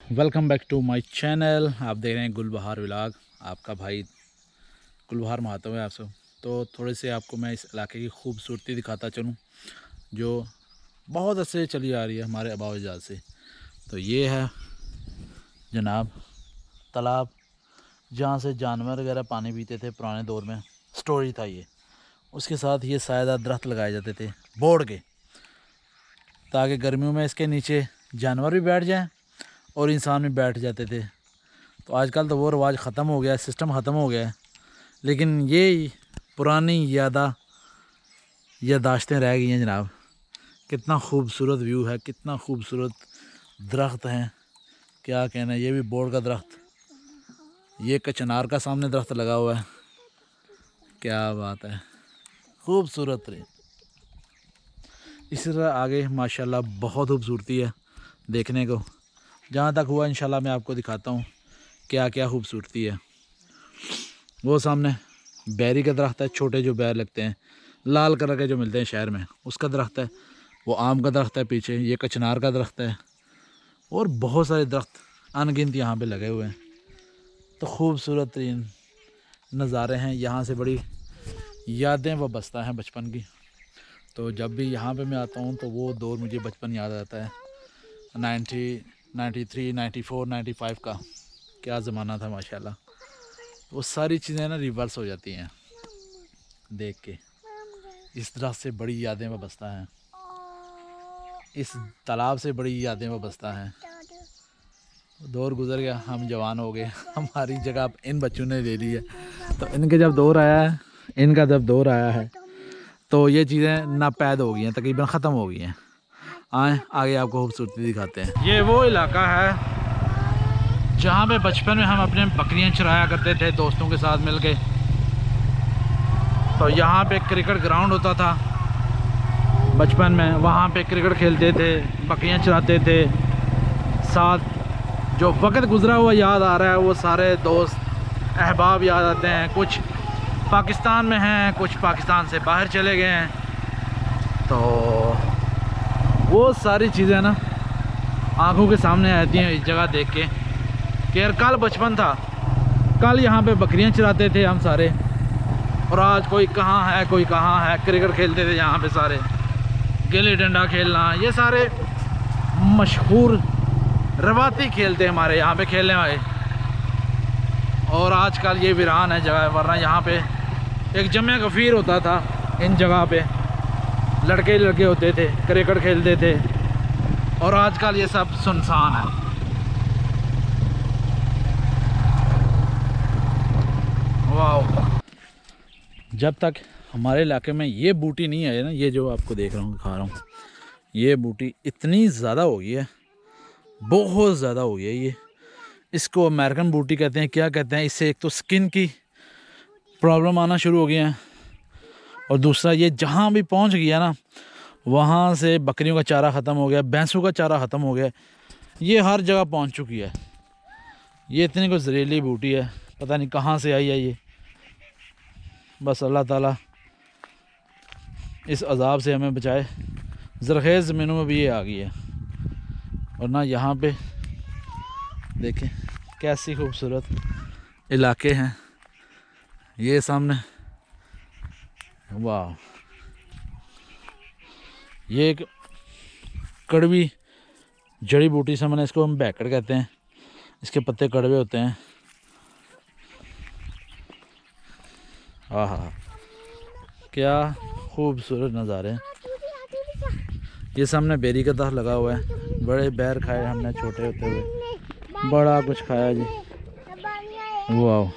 Welcome back to my channel. आप देख रहे हैं गुलबहार व्लॉग। आपका भाई गुलबहार महातो है आपसे। तो थोड़े से आपको मैं इस इलाके की खूबसूरती दिखाता चलूँ जो बहुत अच्छे चली आ रही है हमारे आबा अजदाद से। तो ये है जनाब तालाब जहाँ से जानवर वगैरह पानी पीते थे पुराने दौर में। स्टोरी था ये। उसके साथ ये सायेदार दरख्त लगाए जाते थे बोड़ के, ताकि गर्मियों में इसके नीचे जानवर भी बैठ जाएं और इंसान भी बैठ जाते थे। तो आजकल तो वो रिवाज ख़त्म हो गया है, सिस्टम ख़त्म हो गया है, लेकिन ये पुरानी यादाश्तें रह गई हैं जनाब। कितना खूबसूरत व्यू है, कितना खूबसूरत दरख्त हैं, क्या कहना है। ये भी बोड़ का दरख्त, ये कचनार का सामने दरख्त लगा हुआ है। क्या बात है, खूबसूरत रही। इसी तरह आगे माशाल्लाह बहुत खूबसूरती है देखने को। जहाँ तक हुआ इंशाल्लाह मैं आपको दिखाता हूँ क्या क्या खूबसूरती है। वो सामने बैरी का दरख्त है, छोटे जो बैर लगते हैं लाल कलर के जो मिलते हैं शहर में, उसका दरख्त है। वो आम का दरख्त है पीछे, ये कचनार का दरख्त है और बहुत सारे दरख्त अनगिनत यहाँ पे लगे हुए हैं। तो खूबसूरत तरीन नज़ारे हैं, यहाँ से बड़ी यादें वाबस्ता हैं बचपन की। तो जब भी यहाँ पे मैं आता हूँ तो वो दौर मुझे बचपन याद आता है। 93, 94, 95 का क्या ज़माना था माशाल्लाह। वो सारी चीज़ें ना रिवर्स हो जाती हैं देख के। इस तरह से बड़ी यादें वाबस्ता हैं, इस तालाब से बड़ी यादें वाबस्ता हैं। दौर गुजर गया, हम जवान हो गए, हमारी जगह अब इन बच्चों ने ले ली है। तो इनके जब दौर आया है, इनका जब दौर आया है तो ये चीज़ें नापैद हो गई हैं, तकरीबन ख़त्म हो गई हैं। आए आगे आपको खूबसूरती दिखाते हैं। ये वो इलाका है जहाँ पे बचपन में हम अपने बकरियाँ चराया करते थे दोस्तों के साथ मिल के। तो यहाँ पे क्रिकेट ग्राउंड होता था बचपन में, वहाँ पे क्रिकेट खेलते थे, बकरियाँ चराते थे साथ। जो वक्त गुज़रा हुआ याद आ रहा है, वो सारे दोस्त अहबाब याद आते हैं। कुछ पाकिस्तान में हैं, कुछ पाकिस्तान से बाहर चले गए हैं। तो वो सारी चीज़ें ना आंखों के सामने आती हैं इस जगह देख के कि यार कल बचपन था, कल यहाँ पे बकरियाँ चराते थे हम सारे, और आज कोई कहाँ है कोई कहाँ है। क्रिकेट खेलते थे यहाँ पे सारे, गिल्ली डंडा खेलना, ये सारे मशहूर रवाती खेलते हमारे यहाँ पे खेलने वाले। और आजकल ये वीरान है जगह, वरना यहाँ पे एक जमे गफ़ीर होता था। इन जगह पे लड़के ही लड़के होते थे, क्रिकेट खेलते थे, और आजकल ये सब सुनसान है। वाह, जब तक हमारे इलाके में ये बूटी नहीं आई ना, ये जो आपको देख रहा हूँ दिखा रहा हूँ, ये बूटी इतनी ज़्यादा हो गई है, बहुत ज़्यादा हो गई है ये। इसको अमेरिकन बूटी कहते हैं, क्या कहते हैं। इससे एक तो स्किन की प्रॉब्लम आना शुरू हो गई है, और दूसरा ये जहाँ भी पहुँच गया ना, वहाँ से बकरियों का चारा ख़त्म हो गया, भैंसों का चारा ख़त्म हो गया, ये हर जगह पहुँच चुकी है। ये इतनी कोई जहरीली बूटी है, पता नहीं कहाँ से आई है ये। बस अल्लाह ताला इस अज़ाब से हमें बचाए। ज़रख़ेज़ ज़मीनों में भी ये आ गई है, और ना यहाँ पे देखें कैसी खूबसूरत इलाके हैं ये सामने। वाह, ये एक कड़वी जड़ी बूटी से मैंने इसको हम बैकड़ कहते हैं, इसके पत्ते कड़वे होते हैं। आहा, क्या खूबसूरत नज़ारे हैं। ये सामने बेरी का दरख्त लगा हुआ है, बड़े बैर खाए हमने छोटे होते हुए, बड़ा कुछ खाया जी। वाह,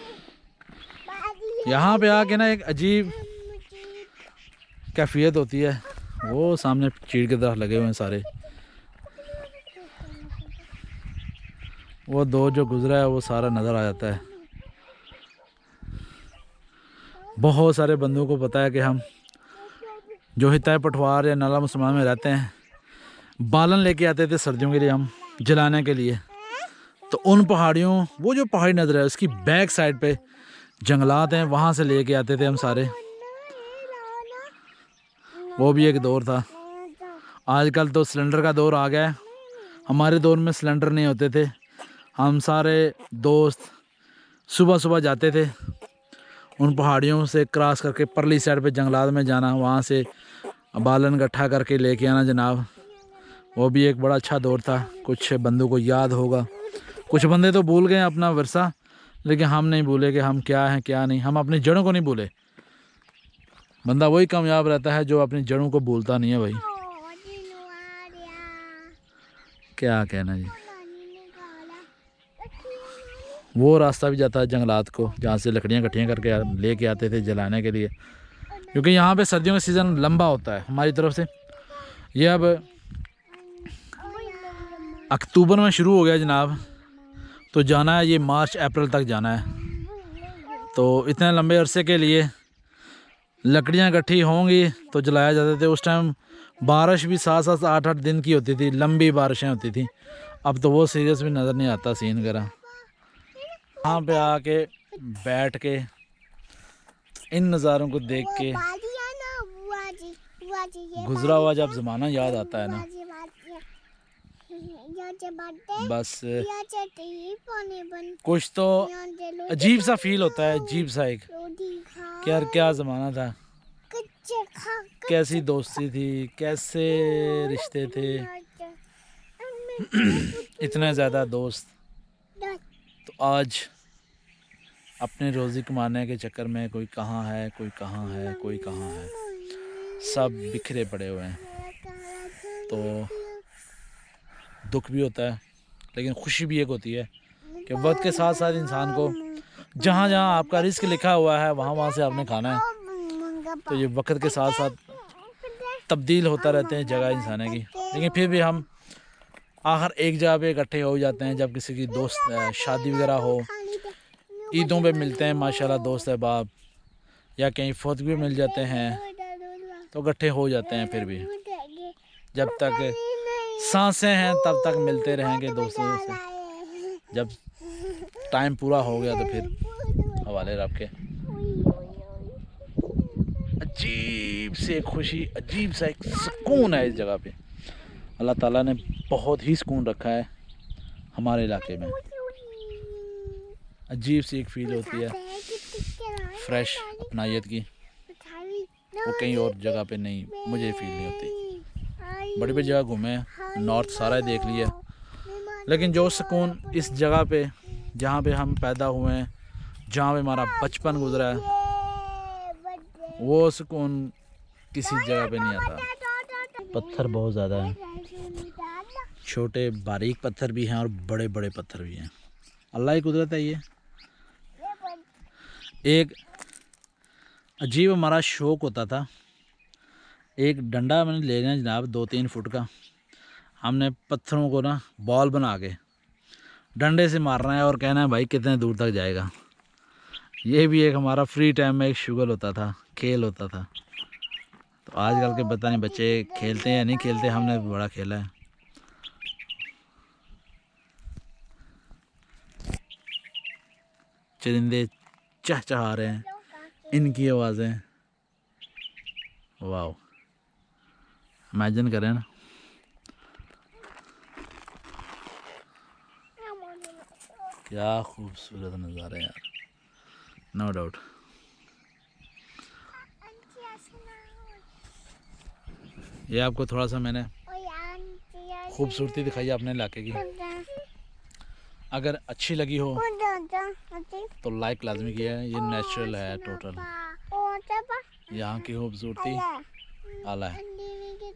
यहाँ पे आके ना एक अजीब कैफियत होती है। वो सामने चीड़ के दरख्त लगे हुए हैं सारे, वो दो जो गुजरा है वो सारा नज़र आ जाता है। बहुत सारे बंदों को पता है कि हम जो हिताय पठवार या नाला मुसलमान में रहते हैं, बालन लेके आते थे सर्दियों के लिए हम जलाने के लिए। तो उन पहाड़ियों, वो जो पहाड़ी नज़र है उसकी बैक साइड पे जंगलात हैं, वहाँ से लेके आते थे हम सारे। वो भी एक दौर था। आजकल तो सिलेंडर का दौर आ गया है, हमारे दौर में सिलेंडर नहीं होते थे, हम सारे दोस्त सुबह सुबह जाते थे उन पहाड़ियों से क्रॉस करके परली साइड पे जंगलात में जाना, वहाँ से बालन इकट्ठा करके लेके आना जनाब। वो भी एक बड़ा अच्छा दौर था। कुछ बंदों को याद होगा, कुछ बंदे तो भूल गए अपना विरसा, लेकिन हम नहीं भूले कि हम क्या हैं क्या नहीं। हम अपनी जड़ों को नहीं भूले। बंदा वही कामयाब रहता है जो अपनी जड़ों को भूलता नहीं है भाई। क्या कहना जी। वो रास्ता भी जाता है जंगलात को, जहाँ से लकड़ियाँ इकट्ठियाँ करके लेके आते थे जलाने के लिए, क्योंकि यहाँ पे सर्दियों का सीज़न लंबा होता है हमारी तरफ से। ये अब अक्टूबर में शुरू हो गया जनाब, तो जाना है ये मार्च अप्रैल तक जाना है। तो इतने लंबे अरसे के लिए लकड़ियाँ इकट्ठी होंगी तो जलाया जाते थे। उस टाइम बारिश भी 7-7 8-8 दिन की होती थी, लंबी बारिशें होती थी। अब तो वो सीरियस भी नज़र नहीं आता सीन वगैरह। यहाँ पे आके बैठ के इन नज़ारों को देख के गुजरा हुआ जब ज़माना याद आता है ना, बस कुछ तो अजीब सा फील होता है, अजीब सा एक कि यार क्या ज़माना था, कैसी दोस्ती थी, कैसे रिश्ते थे, इतने ज़्यादा दोस्त। तो आज अपने रोज़ी कमाने के चक्कर में कोई कहाँ है, कोई कहाँ है, कोई कहाँ है, सब बिखरे पड़े हुए हैं। तो दुख भी होता है, लेकिन खुशी भी एक होती है कि वक्त के साथ साथ इंसान को जहाँ जहाँ आपका रिस्क लिखा हुआ है वहाँ से आपने खाना है। तो ये वक्त के साथ साथ तब्दील होता रहते हैं जगह इंसान की, लेकिन फिर भी हम आखिर एक जगह पे इकट्ठे हो जाते हैं। जब किसी की दोस्त शादी वगैरह हो, ईदों पे मिलते हैं माशाल्लाह दोस्त अहबाब, या कहीं फौत भी मिल जाते हैं तो इकट्ठे हो जाते हैं। फिर भी जब तक सांसें हैं तब तक मिलते रहेंगे दोस्तों से। जब टाइम पूरा हो गया तो फिर हवाले रख के। अजीब से खुशी, अजीब सा एक सुकून है इस जगह पे। अल्लाह ताला ने बहुत ही सुकून रखा है हमारे इलाके में। अजीब सी एक फील होती है फ्रेश अपनायत की, वो कहीं और जगह पे नहीं, मुझे फील नहीं होती। बड़ी बड़ी जगह घूमे, नॉर्थ सारा देख लिया, लेकिन जो सुकून इस जगह पे जहाँ पे हम पैदा हुए हैं, जहाँ पे हमारा बचपन गुजरा है, वो सुकून किसी जगह पे नहीं आता। पत्थर बहुत ज़्यादा हैं, छोटे बारीक पत्थर भी हैं और बड़े बड़े पत्थर भी हैं। अल्लाह की कुदरत है ये। एक अजीब हमारा शौक़ होता था, एक डंडा मैंने ले लिया जनाब 2-3 फुट का। हमने पत्थरों को ना बॉल बना के डंडे से मारना है और कहना है भाई कितने दूर तक जाएगा। ये भी एक हमारा फ्री टाइम में एक शुगल होता था, खेल होता था। तो आजकल के पता नहीं बच्चे खेलते हैं या नहीं खेलते, हमने बड़ा खेला है। चरिंदे चहचहा रहे हैं, इनकी आवाज़ें, वाह, इमेजिन करें ना। क्या खूबसूरत नज़ारा है यार, नो डाउट। ये आपको थोड़ा सा मैंने खूबसूरती दिखाई अपने इलाके की। अगर अच्छी लगी हो तो लाइक लाजमी किया है। ये नेचुरल है टोटल, यहाँ की खूबसूरती आला है।